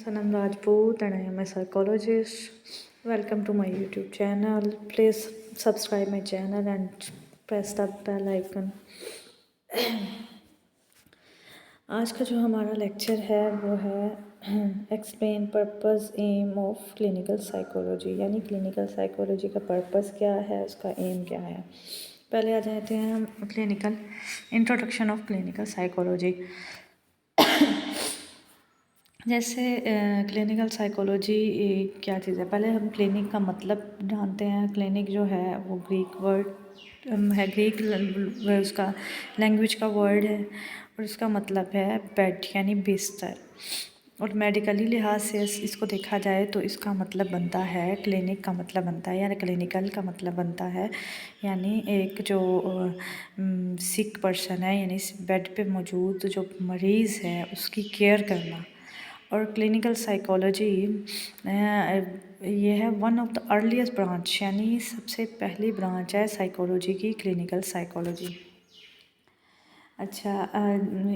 Sanam Rajput and I am a psychologist. Welcome to my YouTube channel. Please subscribe my channel and press the bell icon. आज का जो हमारा lecture है वो है explain purpose aim of clinical psychology, यानी clinical psychology का purpose क्या है, उसका एम क्या है। पहले आ जाते हैं हम clinical introduction of clinical psychology. जैसे क्लिनिकल साइकोलॉजी क्या चीज़ है, पहले हम क्लिनिक का मतलब जानते हैं। क्लिनिक जो है वो ग्रीक वर्ड है, ग्रीक उसका लैंग्वेज का वर्ड है और उसका मतलब है बेड यानी बिस्तर। और मेडिकली लिहाज से इसको देखा जाए तो इसका मतलब बनता है, क्लिनिक का मतलब बनता है यानी क्लिनिकल का मतलब बनता है यानी एक जो सिक पर्सन है यानी बेड पे मौजूद जो मरीज़ है उसकी केयर करना। और क्लिनिकल साइकोलॉजी ये है one of the earliest branch, यानी सबसे पहली ब्रांच है साइकोलॉजी की, क्लिनिकल साइकोलॉजी। अच्छा,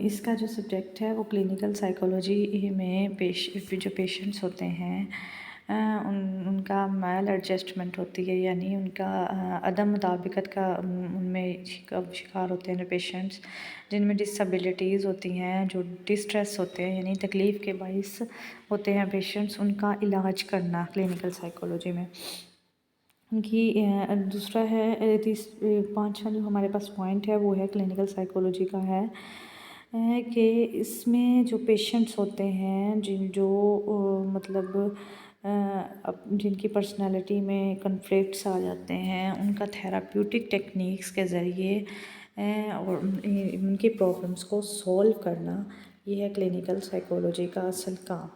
इसका जो सब्जेक्ट है वो क्लिनिकल साइकोलॉजी में जो पेशेंट्स होते हैं उनका मैल एडजस्टमेंट होती है, यानी उनका अदम मुताबिकत का उनमें शिकार होते हैं जो पेशेंट्स जिनमें डिसेबिलिटीज़ होती हैं, जो डिस्ट्रेस होते हैं यानी तकलीफ़ के बाइस होते हैं पेशेंट्स, उनका इलाज करना क्लिनिकल साइकोलॉजी में। उनकी दूसरा है पाँचवा जो हमारे पास पॉइंट है वो है क्लिनिकल साइकोलॉजी का है कि इसमें जो पेशेंट्स होते हैं मतलब जिनकी पर्सनालिटी में कन्फ्लिक्ट्स आ जाते हैं, उनका थेराप्यूटिक टेक्निक्स के ज़रिए और उनकी प्रॉब्लम्स को सॉल्व करना, ये है क्लिनिकल साइकोलॉजी का असल काम।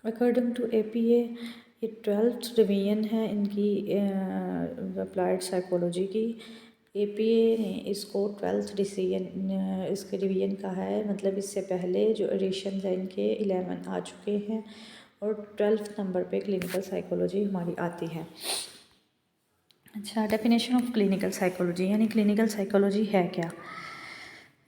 अकॉर्डिंग टू APA ये 12th डिवीज़न है इनकी अप्लाइड साइकोलॉजी की। APA ने इसको 12th डिसीजन इसके डिवीज़न का है, मतलब इससे पहले जो एडिशन है इनके 11 आ चुके हैं और 12th नंबर पे क्लिनिकल साइकोलॉजी हमारी आती है। अच्छा, डेफिनेशन ऑफ क्लिनिकल साइकोलॉजी, यानी क्लिनिकल साइकोलॉजी है क्या।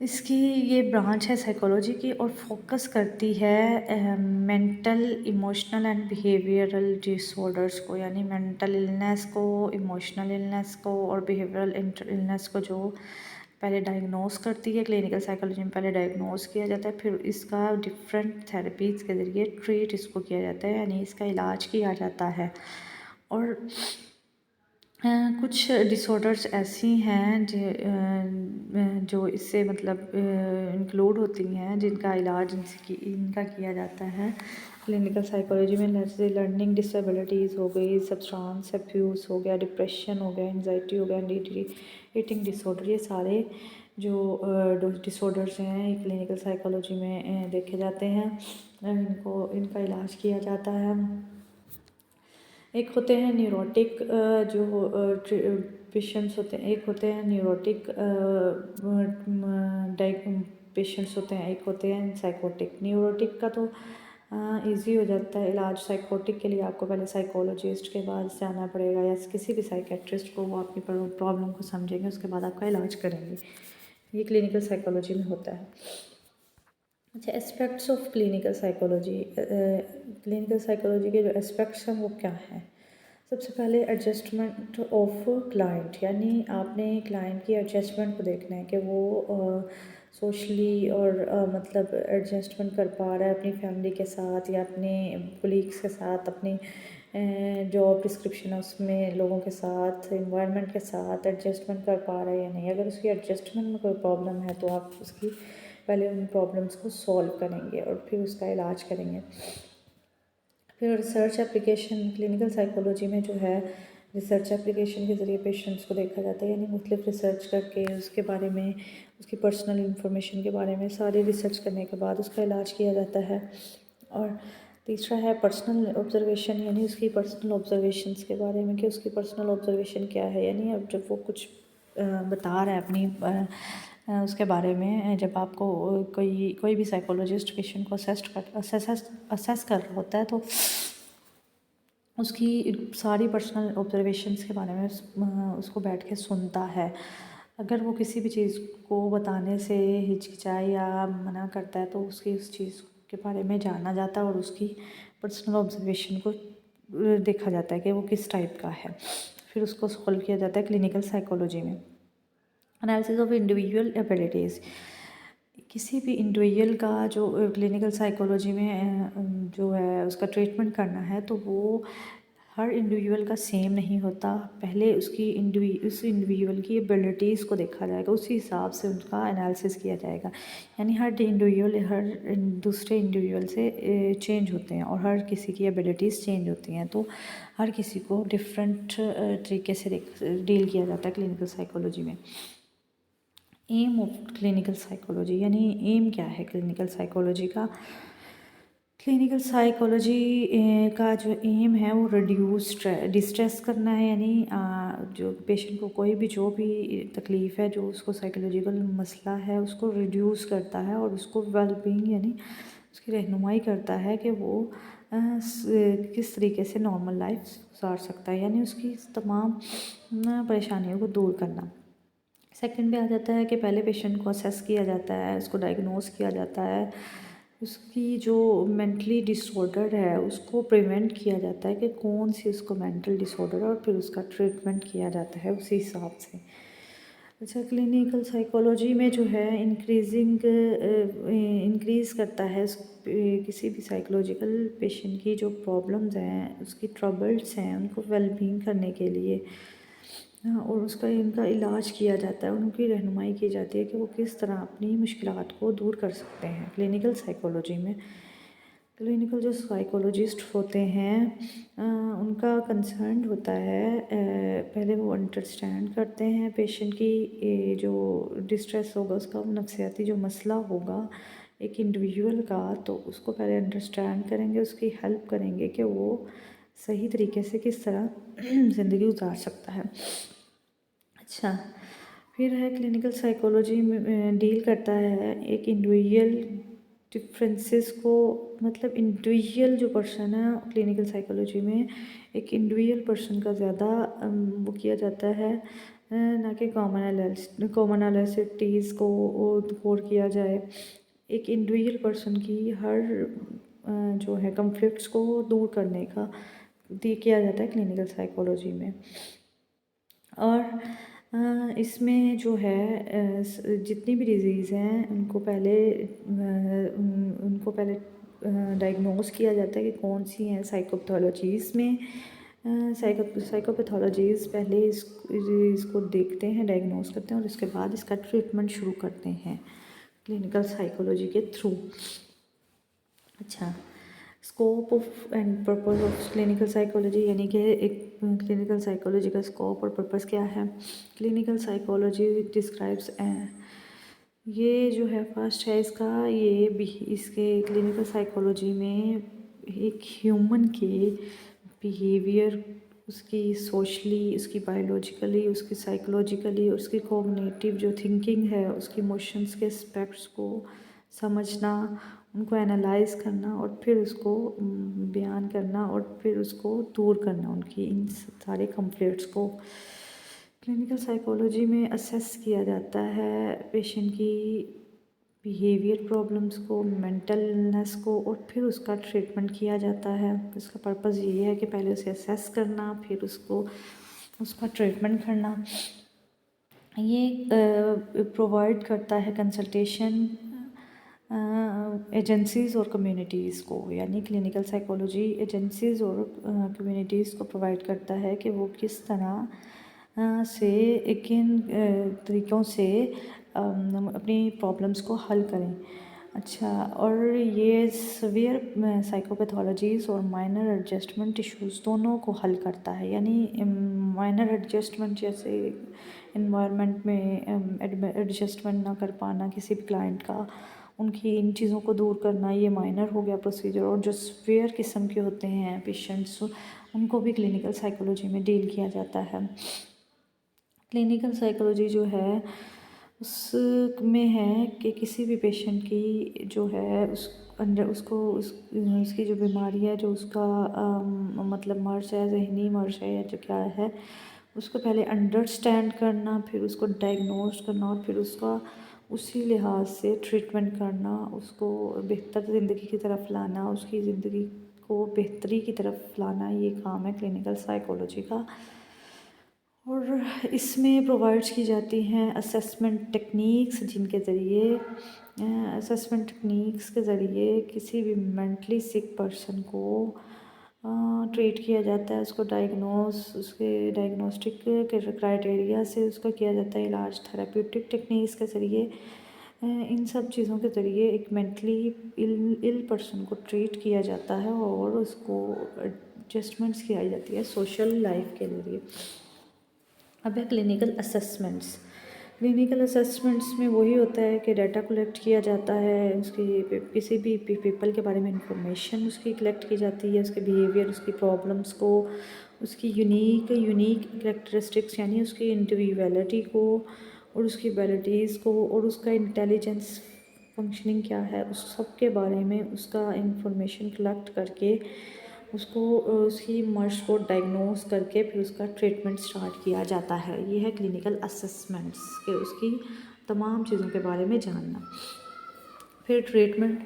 इसकी ये ब्रांच है साइकोलॉजी की और फोकस करती है mental, emotional and behavioural disorders को, यानी मेंटल इलनेस को, इमोशनल इलनेस को और बिहेवियरल इलनेस को जो पहले डायग्नोस करती है। क्लिनिकल साइकोलॉजी में पहले डायग्नोस किया जाता है, फिर इसका डिफरेंट थेरेपीज़ के ज़रिए ट्रीट इसको किया जाता है, यानी इसका इलाज किया जाता है। और कुछ डिसऑर्डर्स ऐसी हैं जो इससे मतलब इंक्लूड होती हैं, जिनका इलाज इनका किया जाता है क्लिनिकल साइकोलॉजी में। जैसे लर्निंग डिसेबिलिटीज़ हो गई, सब्सटेंस अब्यूज़ हो गया, डिप्रेशन हो गया, एंजाइटी हो गया, ईटिंग डिसऑर्डर, ये सारे जो डिसऑर्डर्स हैं ये क्लिनिकल साइकोलॉजी में देखे जाते हैं। इनका इलाज किया जाता है। एक होते हैं न्यूरोटिक जो पेशेंट्स होते हैं, एक होते हैं न्यूरोटिक पेशेंट्स होते हैं, एक होते हैं साइकोटिक। न्यूरोटिक का तो इजी हो जाता है इलाज। साइकोटिक के लिए आपको पहले साइकोलॉजिस्ट के पास जाना पड़ेगा या किसी भी साइकेट्रिस्ट को, वो आपकी प्रॉब्लम को समझेंगे, उसके बाद आपका इलाज करेंगे। ये क्लिनिकल साइकोलॉजी में होता है। अच्छा, aspects of clinical psychology. Clinical psychology के जो एस्पेक्ट्स हैं वो क्या हैं। सबसे पहले एडजस्टमेंट ऑफ क्लाइंट, यानी आपने क्लाइंट की एडजस्टमेंट को देखना है कि वो सोशली और मतलब एडजस्टमेंट कर पा रहा है अपनी फैमिली के साथ या अपने कोलीग्स के साथ, अपनी जॉब डिस्क्रिप्शन है उसमें लोगों के साथ, इन्वायरमेंट के साथ एडजस्टमेंट कर पा रहा है या नहीं। अगर उसकी एडजस्टमेंट में कोई प्रॉब्लम है तो आप उसकी पहले उन प्रॉब्लम्स को सॉल्व करेंगे और फिर उसका इलाज करेंगे। फिर रिसर्च एप्लीकेशन, क्लिनिकल साइकोलॉजी में जो है रिसर्च एप्लीकेशन के ज़रिए पेशेंट्स को देखा जाता है, यानी मुख्तलिफ रिसर्च करके उसके बारे में, उसकी पर्सनल इंफॉर्मेशन के बारे में सारी रिसर्च करने के बाद उसका इलाज किया जाता है। और तीसरा है पर्सनल ऑब्जर्वेशन, यानी उसकी पर्सनल ऑब्जर्वेशंस के बारे में कि उसकी पर्सनल ऑब्जर्वेशन क्या है, यानी अब जब वो कुछ बता रहा है अपनी उसके बारे में, जब आपको कोई भी साइकोलॉजिस्ट पेशेंट को असेस कर रहा होता है तो उसकी सारी पर्सनल ऑब्जर्वेशंस के बारे में उसको बैठ के सुनता है। अगर वो किसी भी चीज़ को बताने से हिचकिचाए या मना करता है तो उसकी उस चीज़ के बारे में जाना जाता है और उसकी पर्सनल ऑब्जर्वेशन को देखा जाता है कि वो किस टाइप का है। फिर उसको सॉल्व किया जाता है क्लिनिकल साइकोलॉजी में। एनालिसिस ऑफ इंडिविजुअल एबिलिटीज़, किसी भी इंडिविजुअल का जो क्लिनिकल साइकोलॉजी में जो है उसका ट्रीटमेंट करना है तो वो हर इंडिविजुअल का सेम नहीं होता। पहले उसकी उस इंडिविजुअल की एबिलिटीज़ को देखा जाएगा, उसी हिसाब से उनका एनालिसिस किया जाएगा। यानी हर इंडिविजुअल हर दूसरे इंडिविजुअल से चेंज होते हैं और हर किसी की एबिलिटीज़ चेंज होती हैं, तो हर किसी को डिफरेंट तरीके से डील किया जाता है क्लिनिकल साइकोलॉजी में। एम ऑफ क्लिनिकल साइकोलॉजी, यानी एम क्या है क्लिनिकल साइकोलॉजी का। क्लिनिकल साइकोलॉजी का जो एम है वो रिड्यूस डिस्ट्रेस करना है, यानी जो पेशेंट को कोई भी जो भी तकलीफ़ है, जो उसको साइकोलॉजिकल मसला है, उसको रिड्यूस करता है और उसको वेलबींग यानी उसकी रहनुमाई करता है कि वो किस तरीके से नॉर्मल लाइफ गुजार सकता है, यानी उसकी तमाम परेशानियों को दूर करना। सेकंड पे आ जाता है कि पहले पेशेंट को असेस किया जाता है, उसको डायग्नोस किया जाता है, उसकी जो मेंटली डिसऑर्डर है उसको प्रिवेंट किया जाता है कि कौन सी उसको मेंटल डिसऑर्डर है और फिर उसका ट्रीटमेंट किया जाता है उसी हिसाब से। अच्छा, क्लिनिकल साइकोलॉजी में जो है इंक्रीज़ करता है किसी भी साइकोलॉजिकल पेशेंट की जो प्रॉब्लम्स हैं, उसकी ट्रबल्स हैं, उनको वेलबींग करने के लिए और उसका इनका इलाज किया जाता है, उनकी रहनुमाई की जाती है कि वो किस तरह अपनी मुश्किलात को दूर कर सकते हैं। क्लिनिकल साइकोलॉजी में क्लिनिकल जो साइकोलॉजिस्ट होते हैं उनका कंसर्न होता है, पहले वो अंडरस्टैंड करते हैं पेशेंट की जो डिस्ट्रेस होगा, उसका नफ्सियाती जो मसला होगा एक इंडिविजुअल का, तो उसको पहले अंडरस्टैंड करेंगे, उसकी हेल्प करेंगे कि वो सही तरीके से किस तरह ज़िंदगी गुजार सकता है। अच्छा, फिर है क्लिनिकल साइकोलॉजी में डील करता है एक इंडिविजुअल डिफरेंसेस को, मतलब इंडिविजुअल जो पर्सन है क्लिनिकल साइकोलॉजी में एक इंडिविजुअल पर्सन का ज़्यादा वो किया जाता है, ना कि कॉमनैलिटीज़ को गौर किया जाए। एक इंडिविजुअल पर्सन की हर जो है कॉन्फ्लिक्ट्स को दूर करने का किया जाता है क्लिनिकल साइकोलॉजी में। और इसमें जो है जितनी भी डिज़ीज़ हैं उनको पहले डायग्नोस किया जाता है कि कौन सी हैं। साइकोपैथोलॉजीज़ में साइकोपैथोलॉजीज़ पहले इसको देखते हैं, डायग्नोस करते हैं और उसके बाद इसका ट्रीटमेंट शुरू करते हैं क्लिनिकल साइकोलॉजी के थ्रू। अच्छा, scope of and purpose of clinical psychology, यानी कि एक क्लिनिकल साइकोलॉजी का स्कोप और पर्पस क्या है। क्लिनिकल साइकोलॉजी डिस्क्राइब्स ये जो है फर्स्ट है इसका, इसके क्लिनिकल साइकोलॉजी में एक ह्यूमन के बिहेवियर, उसकी सोशली, उसकी बायोलॉजिकली, उसकी साइकोलॉजिकली, उसकी कॉग्निटिव जो थिंकिंग है, उसकी इमोशंस के एस्पेक्ट्स को समझना, उनको एनालाइज करना और फिर उसको बयान करना और फिर उसको दूर करना, उनकी इन सारे कॉन्फ्लिक्ट्स को। क्लिनिकल साइकोलॉजी में असेस किया जाता है पेशेंट की बिहेवियर प्रॉब्लम्स को, मेंटल इलनेस को और फिर उसका ट्रीटमेंट किया जाता है। इसका पर्पस ये है कि पहले उसे असेस करना, फिर उसका ट्रीटमेंट करना। ये प्रोवाइड करता है कंसल्टेशन एजेंसीज़ और कम्युनिटीज़ को, यानी क्लिनिकल साइकोलॉजी एजेंसीज़ और कम्युनिटीज़ को प्रोवाइड करता है कि वो किस तरह से किन तरीक़ों से अपनी प्रॉब्लम्स को हल करें। अच्छा, और ये सवियर साइकोपैथोलॉजीज़ और माइनर एडजस्टमेंट इश्यूज़ दोनों को हल करता है, यानी माइनर एडजस्टमेंट जैसे इन्वायरमेंट में एडजस्टमेंट ना कर पाना किसी भी क्लाइंट का, उनकी इन चीज़ों को दूर करना, ये माइनर हो गया प्रोसीजर। और जो सवियर किस्म के होते हैं पेशेंट्स, उनको भी क्लिनिकल साइकोलॉजी में डील किया जाता है। क्लिनिकल साइकोलॉजी जो है उसमें है कि किसी भी पेशेंट की जो है उसकी जो बीमारी है, जो उसका मतलब मर्ज़ है, ज़हनी मर्ज़ है या जो क्या है, उसको पहले अंडरस्टैंड करना, फिर उसको डायग्नोज करना और फिर उसी लिहाज से ट्रीटमेंट करना, उसको बेहतर ज़िंदगी की तरफ लाना, उसकी ज़िंदगी को बेहतरी की तरफ लाना, ये काम है क्लिनिकल साइकोलॉजी का। और इसमें प्रोवाइड्स की जाती हैं असेसमेंट टेक्निक्स, जिनके ज़रिए असेसमेंट टेक्निक्स के ज़रिए किसी भी मेंटली सिक पर्सन को ट्रीट किया जाता है, उसको उसके डायग्नोस्टिक के क्राइटेरिया से उसका किया जाता है इलाज, थेराप्यूटिक टेक्निक्स के ज़रिए। इन सब चीज़ों के ज़रिए एक मेंटली इल पर्सन को ट्रीट किया जाता है और उसको एडजस्टमेंट्स की जाती है सोशल लाइफ के ज़रिए। अब है क्लिनिकल असेसमेंट्स। क्लिनिकल असेसमेंट्स में वही होता है कि डाटा कलेक्ट किया जाता है, उसकी किसी भी पीपल के बारे में इंफॉर्मेशन उसकी कलेक्ट की जाती है, उसके बिहेवियर, उसकी प्रॉब्लम्स को, उसकी यूनिक करेक्टरिस्टिक्स यानी उसकी इंडिविजुअलिटी को और उसकी एबिलिटीज़ को और उसका इंटेलिजेंस फंक्शनिंग क्या है, उस सब के बारे में उसका इंफॉर्मेशन कलेक्ट करके उसको उसकी मर्ज को डायग्नोस करके फिर उसका ट्रीटमेंट स्टार्ट किया जाता है। ये है क्लिनिकल असेसमेंट्स के उसकी तमाम चीज़ों के बारे में जानना। फिर ट्रीटमेंट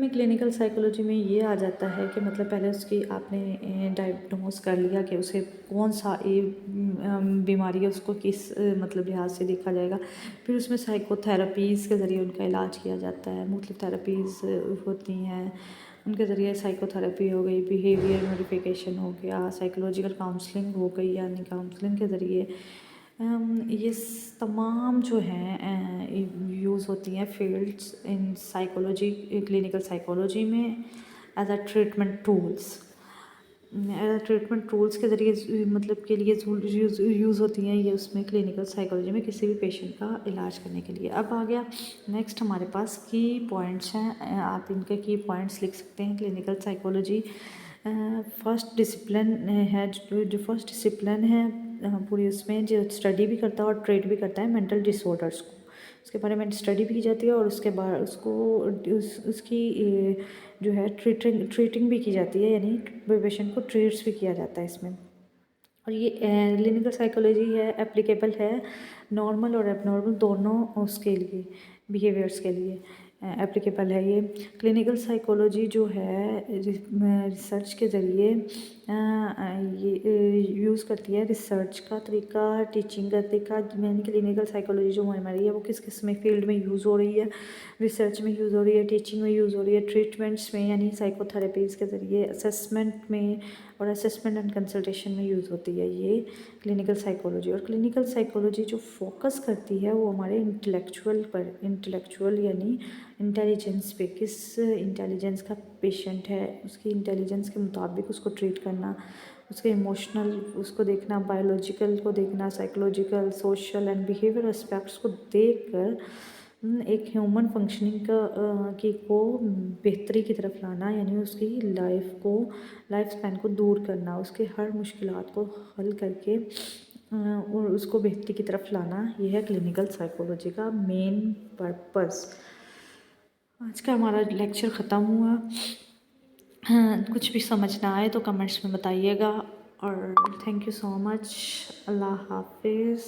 में क्लिनिकल साइकोलॉजी में ये आ जाता है कि मतलब पहले उसकी आपने डायग्नोस कर लिया कि उसे कौन सा बीमारी है, उसको किस मतलब लिहाज से देखा जाएगा। फिर उसमें साइकोथेरेपीज़ के ज़रिए उनका इलाज किया जाता है, मुख्तलिफ थेरेपीज़ होती हैं, उनके ज़रिए साइकोथेरेपी हो गई, बिहेवियर मॉडिफिकेशन हो गया, साइकोलॉजिकल काउंसलिंग हो गई, यानी काउंसलिंग के ज़रिए ये तमाम जो हैं यूज़ होती हैं fields in psychology, clinical psychology में एज अ ट्रीटमेंट टूल्स के ज़रिए मतलब के लिए यूज़ होती हैं ये उसमें क्लिनिकल साइकोलॉजी में किसी भी पेशेंट का इलाज करने के लिए। अब आ गया नेक्स्ट हमारे पास की पॉइंट्स हैं, आप इनके की पॉइंट्स लिख सकते हैं। क्लिनिकल साइकोलॉजी फर्स्ट डिसिप्लिन है, जो फर्स्ट डिसिप्लिन है पूरी, उसमें जो स्टडी भी करता है और ट्रीट भी करता है मेंटल डिसऑर्डर्स को, उसके बारे में स्टडी भी की जाती है और उसके बाद उसको उसकी जो है ट्रीटिंग भी की जाती है, यानी पेशेंट को ट्रीट्स भी किया जाता है इसमें। और ये क्लिनिकल साइकोलॉजी है एप्लीकेबल है नॉर्मल और एबनॉर्मल दोनों उसके लिए बिहेवियर्स के लिए एप्लीकेबल है। ये क्लिनिकल साइकोलॉजी जो है रिसर्च के ज़रिए ये यूज़ करती है रिसर्च का तरीका, टीचिंग का तरीका। यानी क्लिनिकल साइकोलॉजी जो हमारी है वो किस किस में फील्ड में यूज़ हो रही है, रिसर्च में यूज़ हो रही है, टीचिंग में यूज़ हो रही है, ट्रीटमेंट्स में यानी साइकोथेरेपीज़ के ज़रिए, असेसमेंट में और असेसमेंट एंड कंसल्टेशन में यूज़ होती है ये क्लिनिकल साइकोलॉजी। और क्लिनिकल साइकोलॉजी जो फोकस करती है वो हमारे इंटेलेक्चुअल यानी इंटेलिजेंस पे, किस इंटेलिजेंस का पेशेंट है उसकी इंटेलिजेंस के मुताबिक उसको ट्रीट करना, उसके इमोशनल उसको देखना, बायोलॉजिकल को देखना, psychological, social and behaviour aspects को देख कर एक ह्यूमन फंक्शनिंग को बेहतरी की तरफ लाना, यानी उसकी लाइफ स्पैन को दूर करना, उसके हर मुश्किलात को हल करके और उसको बेहतरी की तरफ लाना, ये है क्लिनिकल साइकोलॉजी का मेन पर्पस। आज का हमारा लेक्चर ख़त्म हुआ। हाँ, कुछ भी समझ ना आए तो कमेंट्स में बताइएगा और थैंक यू सो मच। अल्लाह हाफिज़।